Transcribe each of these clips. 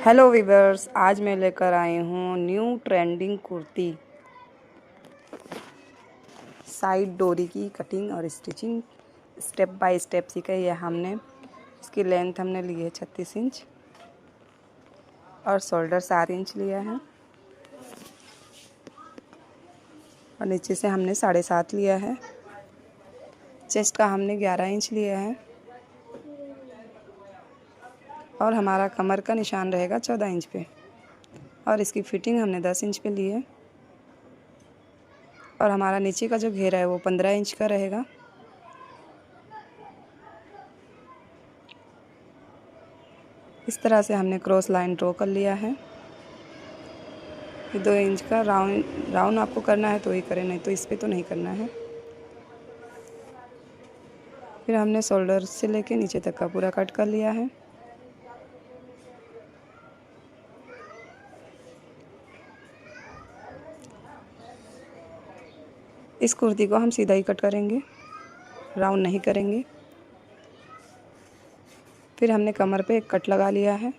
Hello viewers, आज मैं लेकर आई हूँ न्यू ट्रेंडिंग कुर्ती। साइड डोरी की कटिंग और स्टिचिंग स्टेप बाय स्टेप सीखी है हमने। इसकी लेंथ हमने ली है 36 इंच और शोल्डर 7 इंच लिया है और नीचे से हमने 7.5 लिया है। चेस्ट का हमने 11 इंच लिया है और हमारा कमर का निशान रहेगा 14 इंच पे और इसकी फिटिंग हमने 10 इंच पे ली है और हमारा नीचे का जो घेरा है वो 15 इंच का रहेगा। इस तरह से हमने क्रॉस लाइन ड्रॉ कर लिया है। 2 इंच का राउंड आपको करना है तो ही करें, नहीं तो इस पे तो नहीं करना है। फिर हमने शोल्डर से लेके नीचे तक का पूरा कट कर लिया है। इस कुर्ती को हम सीधा ही कट करेंगे, राउंड नहीं करेंगे। फिर हमने कमर पे एक कट लगा लिया है।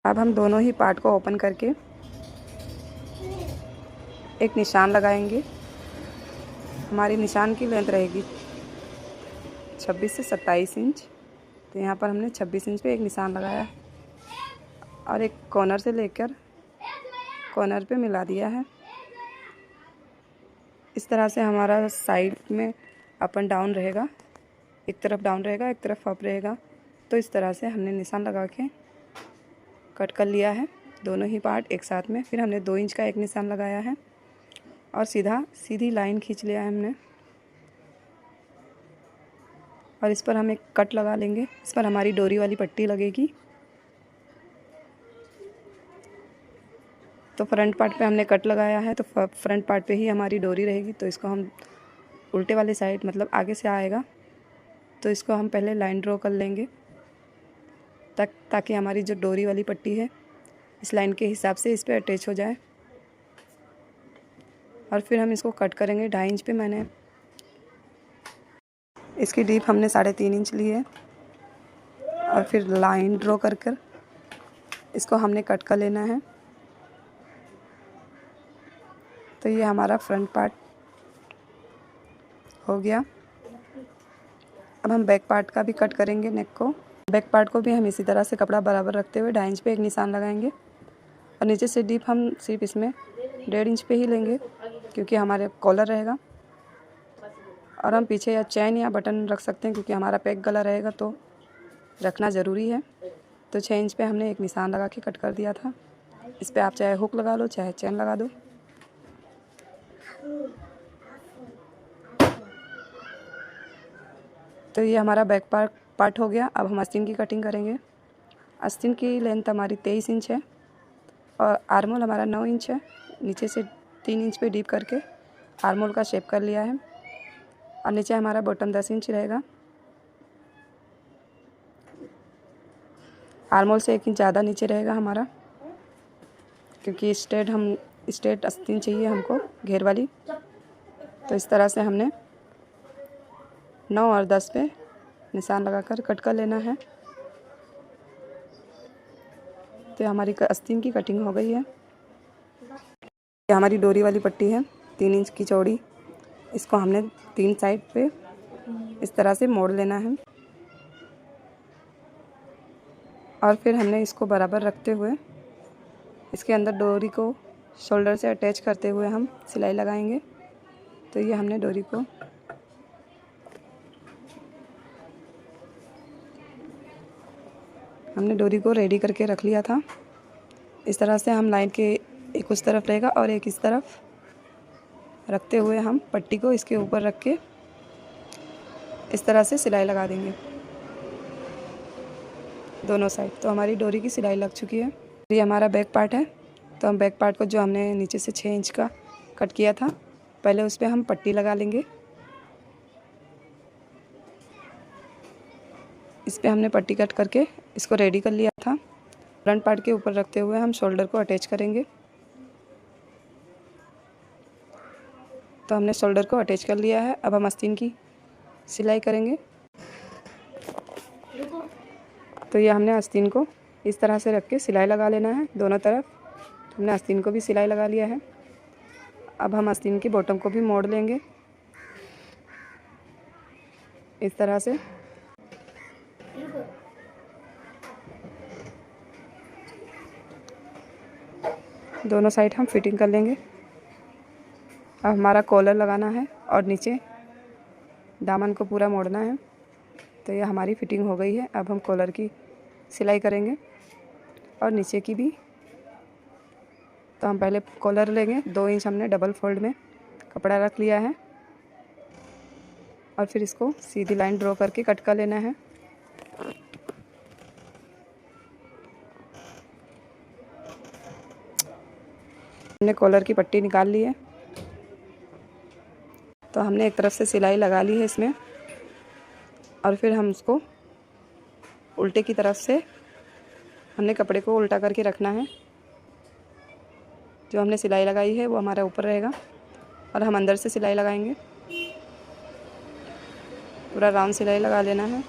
अब हम दोनों ही पार्ट को ओपन करके एक निशान लगाएंगे। हमारी निशान की लेंथ रहेगी 26 से 27 इंच। तो यहाँ पर हमने 26 इंच पे एक निशान लगाया है और एक कॉर्नर से लेकर कॉर्नर पे मिला दिया है। इस तरह से हमारा साइड में अप एंड डाउन रहेगा, एक तरफ डाउन रहेगा एक तरफ अप रहेगा। तो इस तरह से हमने निशान लगा के कट कर लिया है दोनों ही पार्ट एक साथ में। फिर हमने 2 इंच का एक निशान लगाया है और सीधी लाइन खींच लिया है हमने और इस पर हम एक कट लगा लेंगे। इस पर हमारी डोरी वाली पट्टी लगेगी। तो फ्रंट पार्ट पे हमने कट लगाया है तो फ्रंट पार्ट पे ही हमारी डोरी रहेगी। तो इसको हम उल्टे वाले साइड मतलब आगे से आएगा तो इसको हम पहले लाइन ड्रॉ कर लेंगे ताकि हमारी जो डोरी वाली पट्टी है इस लाइन के हिसाब से इस पे अटैच हो जाए। और फिर हम इसको कट करेंगे 2.5 इंच पे। मैंने इसकी डीप हमने 3.5 इंच ली है और फिर लाइन ड्रॉ कर इसको हमने कट कर लेना है। तो ये हमारा फ्रंट पार्ट हो गया। अब हम बैक पार्ट का भी कट करेंगे, नेक को। बैक पार्ट को भी हम इसी तरह से कपड़ा बराबर रखते हुए 2.5 इंच पे एक निशान लगाएंगे और नीचे से डीप हम सिर्फ इसमें 1.5 इंच पे ही लेंगे क्योंकि हमारे कॉलर रहेगा। और हम पीछे या चैन या बटन रख सकते हैं क्योंकि हमारा पैक गला रहेगा तो रखना ज़रूरी है। तो 6 इंच पे हमने एक निशान लगा के कट कर दिया था। इस पर आप चाहे हुक लगा लो चाहे चैन लगा दो। तो ये हमारा बैक पार्ट हो गया। अब हम आस्तीन की कटिंग करेंगे। आस्तीन की लेंथ हमारी 23 इंच है और आर्मोल हमारा 9 इंच है। नीचे से 3 इंच पे डीप करके आर्मोल का शेप कर लिया है और नीचे हमारा बॉटम 10 इंच रहेगा। आर्मोल से 1 इंच ज़्यादा नीचे रहेगा हमारा क्योंकि स्ट्रेट आस्तीन चाहिए हमको घेर वाली। तो इस तरह से हमने 9 और 10 पे निशान लगाकर कट कर लेना है। तो हमारी आस्तीन की कटिंग हो गई है। ये हमारी डोरी वाली पट्टी है 3 इंच की चौड़ी। इसको हमने 3 साइड पे इस तरह से मोड़ लेना है और फिर हमने इसको बराबर रखते हुए इसके अंदर डोरी को शोल्डर से अटैच करते हुए हम सिलाई लगाएंगे। तो ये हमने डोरी को रेडी करके रख लिया था। इस तरह से हम लाइन के एक उस तरफ रहेगा और एक इस तरफ रखते हुए हम पट्टी को इसके ऊपर रख के इस तरह से सिलाई लगा देंगे दोनों साइड। तो हमारी डोरी की सिलाई लग चुकी है। ये हमारा बैक पार्ट है। तो हम बैक पार्ट को जो हमने नीचे से 6 इंच का कट किया था पहले उस पर हम पट्टी लगा लेंगे। इस पर हमने पट्टी कट करके इसको रेडी कर लिया था। फ्रंट पार्ट के ऊपर रखते हुए हम शोल्डर को अटैच करेंगे। तो हमने शोल्डर को अटैच कर लिया है। अब हम आस्तीन की सिलाई करेंगे। तो ये हमने आस्तीन को इस तरह से रख के सिलाई लगा लेना है दोनों तरफ। हमने आस्तीन को भी सिलाई लगा लिया है। अब हम आस्तीन की बॉटम को भी मोड़ लेंगे इस तरह से। दोनों साइड हम फिटिंग कर लेंगे। अब हमारा कॉलर लगाना है और नीचे दामन को पूरा मोड़ना है। तो ये हमारी फिटिंग हो गई है। अब हम कॉलर की सिलाई करेंगे और नीचे की भी। तो हम पहले कॉलर लेंगे, 2 इंच हमने डबल फोल्ड में कपड़ा रख लिया है और फिर इसको सीधी लाइन ड्रॉ करके कट कर लेना है। हमने कॉलर की पट्टी निकाल ली है। तो हमने एक तरफ से सिलाई लगा ली है इसमें और फिर हम उसको उल्टे की तरफ से हमने कपड़े को उल्टा करके रखना है। जो हमने सिलाई लगाई है वो हमारा ऊपर रहेगा और हम अंदर से सिलाई लगाएंगे। पूरा राउंड सिलाई लगा लेना है।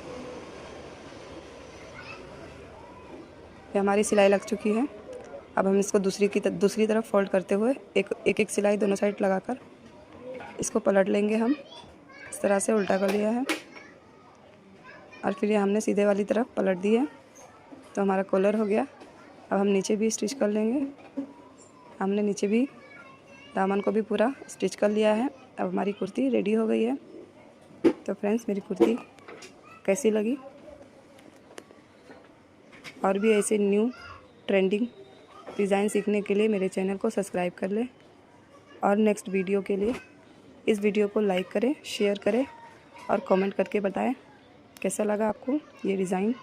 ये हमारी सिलाई लग चुकी है। अब हम इसको दूसरी तरफ फोल्ड करते हुए एक सिलाई दोनों साइड लगाकर इसको पलट लेंगे। हम इस तरह से उल्टा कर लिया है और फिर ये हमने सीधे वाली तरफ पलट दी है। तो हमारा कॉलर हो गया। अब हम नीचे भी स्टिच कर लेंगे। हमने नीचे भी दामन को भी पूरा स्टिच कर लिया है। अब हमारी कुर्ती रेडी हो गई है। तो फ्रेंड्स, मेरी कुर्ती कैसी लगी? और भी ऐसे न्यू ट्रेंडिंग डिज़ाइन सीखने के लिए मेरे चैनल को सब्सक्राइब कर लें और नेक्स्ट वीडियो के लिए इस वीडियो को लाइक करें, शेयर करें और कमेंट करके बताएं कैसा लगा आपको ये डिज़ाइन।